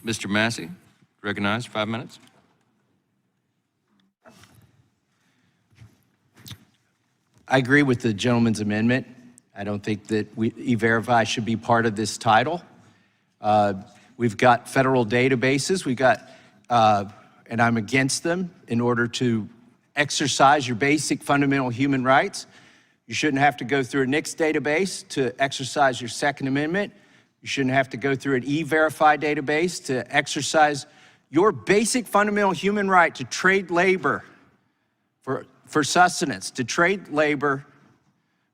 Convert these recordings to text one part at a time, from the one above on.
Mr. Massie, recognized, 5 minutes. I agree with the gentleman's amendment. I don't think that E-Verify should be part of this title. We've got federal databases. We've got, and I'm against them in order to exercise your basic fundamental human rights. You shouldn't have to go through a NICS database to exercise your Second Amendment. You shouldn't have to go through an E-Verify database to exercise your basic fundamental human right to trade labor for sustenance, to trade labor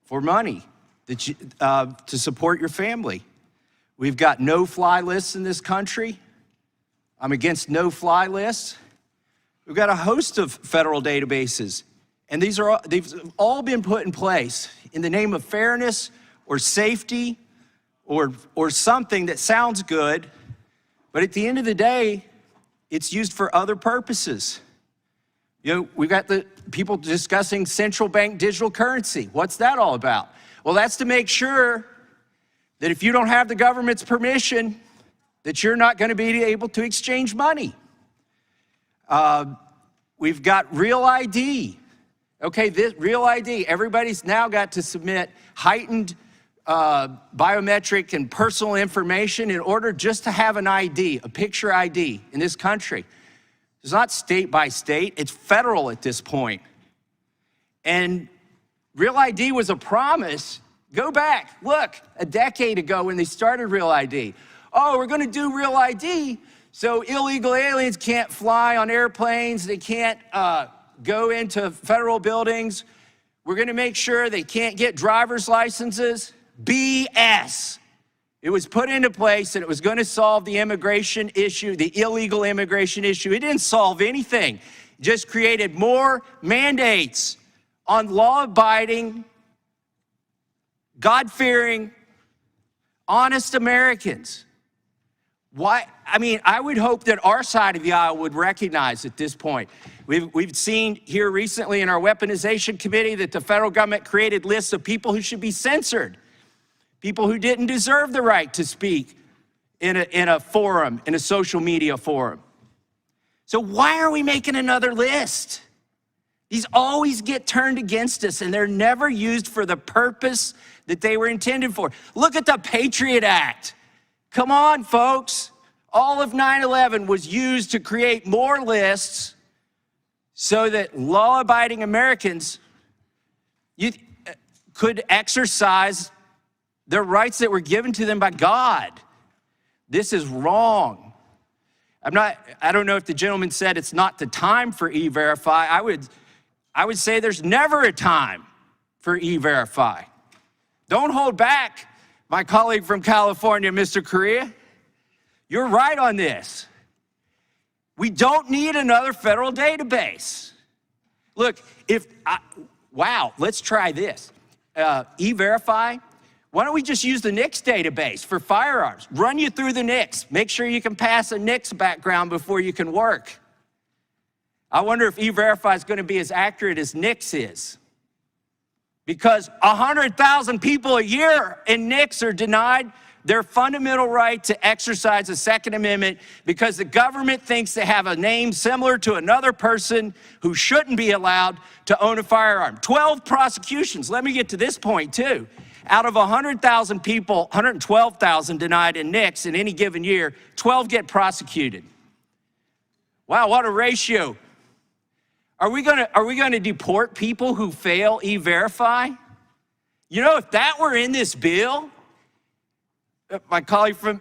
for money that you, to support your family. We've got no-fly lists in this country. I'm against no-fly lists. We've got a host of federal databases, and they've all been put in place in the name of fairness or safety or something that sounds good, but at the end of the day, it's used for other purposes. You know, we've got the people discussing central bank digital currency. What's that all about? Well, that's to make sure that if you don't have the government's permission, that you're not going to be able to exchange money. We've got Real ID. Okay, this Real ID, everybody's now got to submit heightened biometric and personal information in order just to have an ID, a picture ID in this country. It's not state by state, it's federal at this point. And Real ID was a promise. Go back, look, a decade ago when they started Real ID. Oh, we're gonna do Real ID so illegal aliens can't fly on airplanes, they can't go into federal buildings. We're gonna make sure they can't get driver's licenses. BS. It was put into place and it was gonna solve the immigration issue, the illegal immigration issue. It didn't solve anything. It just created more mandates on law-abiding, God-fearing, honest Americans. Why? I mean, I would hope that our side of the aisle would recognize at this point. We've seen here recently in our weaponization committee that the federal government created lists of people who should be censored, people who didn't deserve the right to speak in a forum, in a social media forum. So why are we making another list? These always get turned against us and they're never used for the purpose that they were intended for. Look at the Patriot Act. Come on, folks. All of 9/11 was used to create more lists so that law-abiding Americans could exercise their rights that were given to them by God. This is wrong. I don't know if the gentleman said it's not the time for E-Verify. I would say there's never a time for E-Verify. Don't hold back, my colleague from California, Mr. Correa. You're right on this. We don't need another federal database. Look, wow, let's try this. E-Verify, why don't we just use the NICS database for firearms? Run you through the NICS. Make sure you can pass a NICS background before you can work. I wonder if E-Verify is going to be as accurate as NICS is. Because 100,000 people a year in NICS are denied their fundamental right to exercise the Second Amendment because the government thinks they have a name similar to another person who shouldn't be allowed to own a firearm. 12 prosecutions, let me get to this point too. Out of 100,000 people, 112,000 denied in NICS in any given year, 12 get prosecuted. Wow, what a ratio. Are we gonna deport people who fail E-Verify? You know, if that were in this bill, my colleague from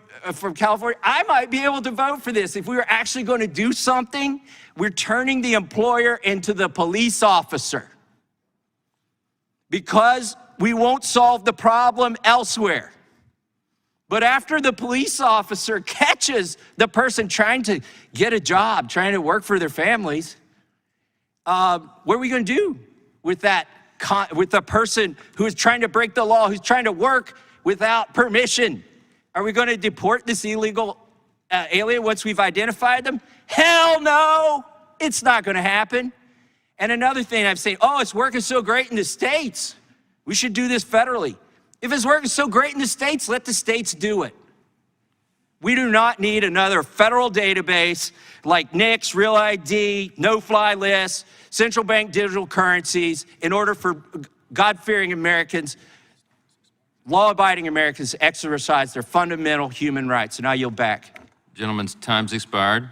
California, I might be able to vote for this. If we were actually going to do something, we're turning the employer into the police officer because we won't solve the problem elsewhere. But after the police officer catches the person trying to get a job, trying to work for their families, what are we going to do with that, with the person who is trying to break the law, who's trying to work without permission? Are we going to deport this illegal alien once we've identified them? Hell no, it's not going to happen. And another thing I'm saying, oh, it's working so great in the States. We should do this federally. If it's working so great in the States, let the states do it. We do not need another federal database like NICS, Real ID, no-fly lists, central bank digital currencies in order for God-fearing Americans, law-abiding Americans to exercise their fundamental human rights. And I yield back. Gentleman's time's expired.